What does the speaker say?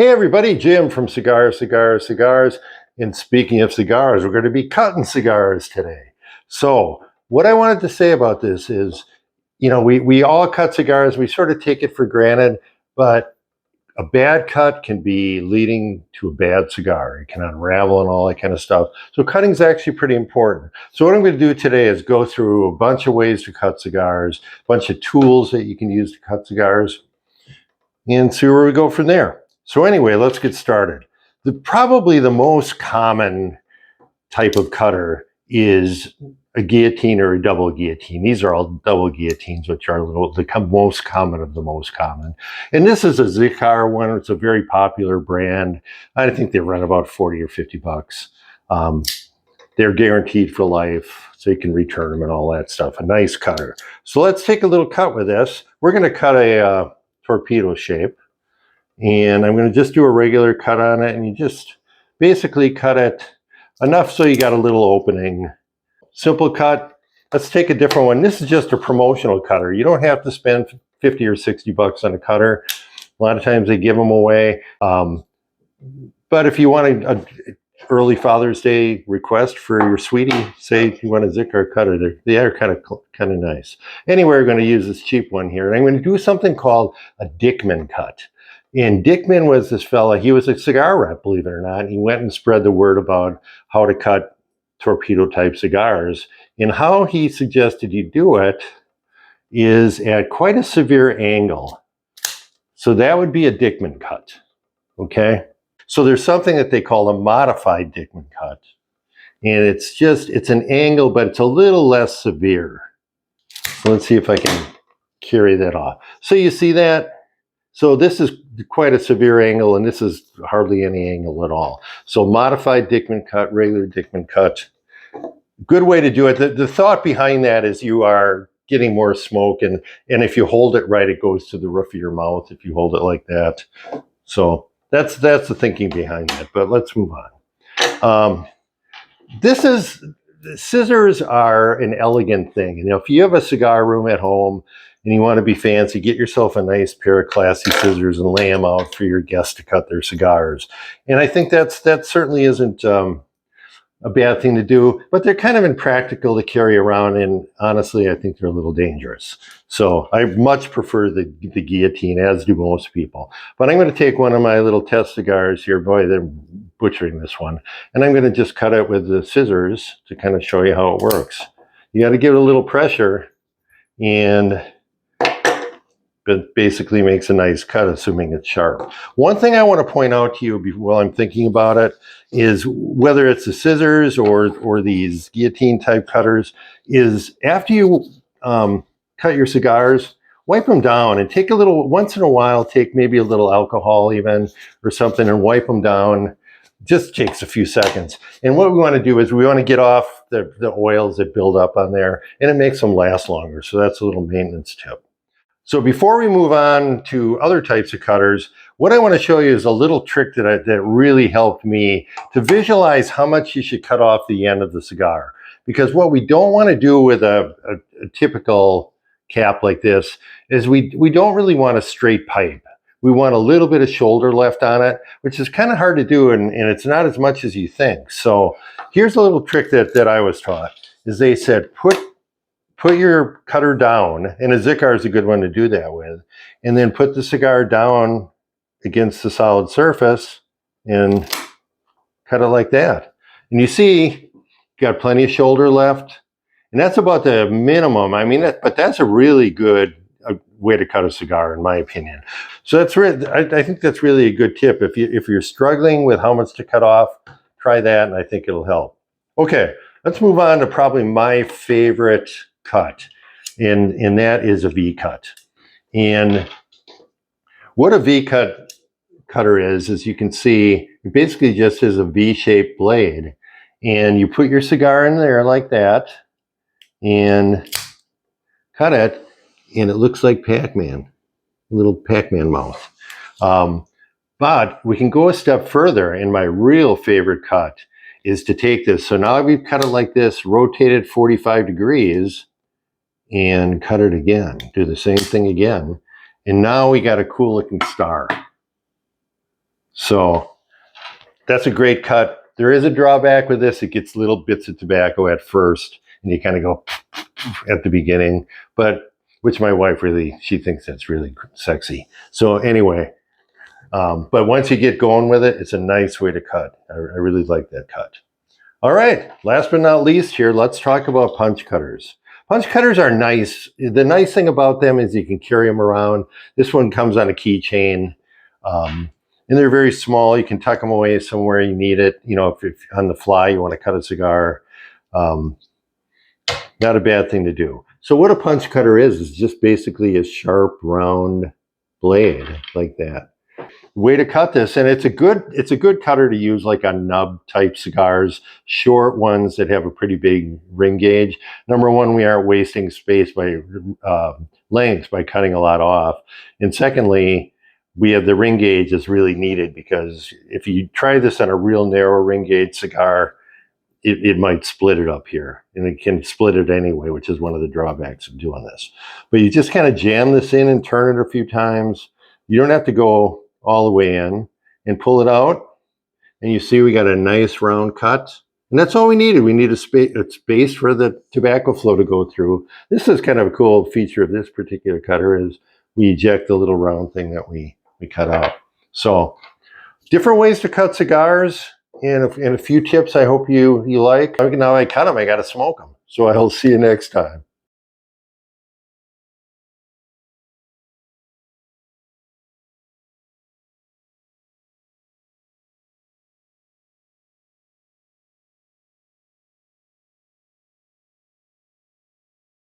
Hey everybody, Jim from Cigars. And speaking of cigars, we're going to be cutting cigars today. So what I wanted to say about this is, we all cut cigars. We sort of take it for granted, but a bad cut can be leading to a bad cigar. It can unravel and all that kind of stuff. So cutting is actually pretty important. So what I'm going to do today is go through a bunch of ways to cut cigars, a bunch of tools that you can use to cut cigars, and see where we go from there. So anyway, let's get started. Probably the most common type of cutter is a guillotine or a double guillotine. These are all double guillotines, which are the most common of the most common. And this is a Cigar one. It's a very popular brand. I think they run about 40 or 50 bucks. They're guaranteed for life, so you can return them and all that stuff. A nice cutter. So let's take a little cut with this. We're going to cut a torpedo shape. And I'm going to just do a regular cut on it, and you just basically cut it enough so you got a little opening. Simple cut. Let's take a different one. This is just a promotional cutter. You don't have to spend 50 or 60 bucks on a cutter. A lot of times they give them away. But if you want an early Father's Day request for your sweetie, say you want a Cigar cutter, they are kind of nice. Anyway, we're going to use this cheap one here, and I'm going to do something called a Dickman cut. And Dickman was this fella, he was a cigar rep, believe it or not. He went and spread the word about how to cut torpedo type cigars. And how he suggested you do it is at quite a severe angle. So that would be a Dickman cut, okay? So there's something that they call a modified Dickman cut. And it's an angle, but it's a little less severe. So let's see if I can carry that off. So you see that? So this is quite a severe angle, and this is hardly any angle at all. So modified Dickman cut, regular Dickman cut. Good way to do it. The thought behind that is you are getting more smoke, and if you hold it right, it goes to the roof of your mouth if you hold it like that. So that's the thinking behind that, but let's move on. Scissors are an elegant thing. If you have a cigar room at home, and you want to be fancy, get yourself a nice pair of classy scissors and lay them out for your guests to cut their cigars. And I think that certainly isn't a bad thing to do, but they're kind of impractical to carry around, and honestly, I think they're a little dangerous. So I much prefer the guillotine, as do most people. But I'm going to take one of my little test cigars here. Boy, they're butchering this one. And I'm going to just cut it with the scissors to kind of show you how it works. You got to give it a little pressure, and it basically makes a nice cut, assuming it's sharp. One thing I want to point out to you while I'm thinking about it is whether it's the scissors or these guillotine type cutters, is after you cut your cigars, wipe them down and take a little, once in a while, take maybe a little alcohol even or something and wipe them down. Just takes a few seconds. And what we want to do is we want to get off the oils that build up on there, and it makes them last longer. So that's a little maintenance tip. So before we move on to other types of cutters, what I want to show you is a little trick that really helped me to visualize how much you should cut off the end of the cigar. Because what we don't want to do with a typical cap like this is we don't really want a straight pipe. We want a little bit of shoulder left on it, which is kind of hard to do, and it's not as much as you think. So here's a little trick that I was taught, is they said, put your cutter down, and a Cigar is a good one to do that with, and then put the cigar down against the solid surface and cut it like that. And you see, you got plenty of shoulder left, and that's about the minimum. I mean, but that's a really good way to cut a cigar, in my opinion. So that's really, I think that's really a good tip. If you're struggling with how much to cut off, try that, and I think it'll help. Okay, let's move on to probably my favorite cut, and that is a V cut. And what a V cutter is you can see, it basically just is a V-shaped blade, and you put your cigar in there like that and cut it, and it looks like Pac-Man, little Pac-Man mouth. But we can go a step further, and my real favorite cut is to take this. So now we've cut it like this, rotate it 45 degrees, and cut it again. Do the same thing again. And now we got a cool looking star. So that's a great cut. There is a drawback with this. It gets little bits of tobacco at first, and you kind of go at the beginning, but which my wife really, she thinks that's really sexy. So anyway, but once you get going with it, it's a nice way to cut. I really like that cut. All right, last but not least here, let's talk about punch cutters. Punch cutters are nice. The nice thing about them is you can carry them around. This one comes on a keychain, and they're very small. You can tuck them away somewhere you need it. You know, if on the fly you want to cut a cigar, not a bad thing to do. So what a punch cutter is just basically a sharp, round blade like that. Way to cut this, and it's a good cutter to use like on nub type cigars, short ones that have a pretty big ring gauge. Number one, we aren't wasting space by length by cutting a lot off, and secondly, we have the ring gauge is really needed because if you try this on a real narrow ring gauge cigar, it might split it up here, and it can split it anyway, which is one of the drawbacks of doing this. But you just kind of jam this in and turn it a few times. You don't have to go all the way in, and pull it out, and you see we got a nice round cut, and that's all we needed. We need a space for the tobacco flow to go through. This is kind of a cool feature of this particular cutter is we eject the little round thing that we cut out. So different ways to cut cigars, and a few tips I hope you like. Now I cut them, I got to smoke them. So I'll see you next time.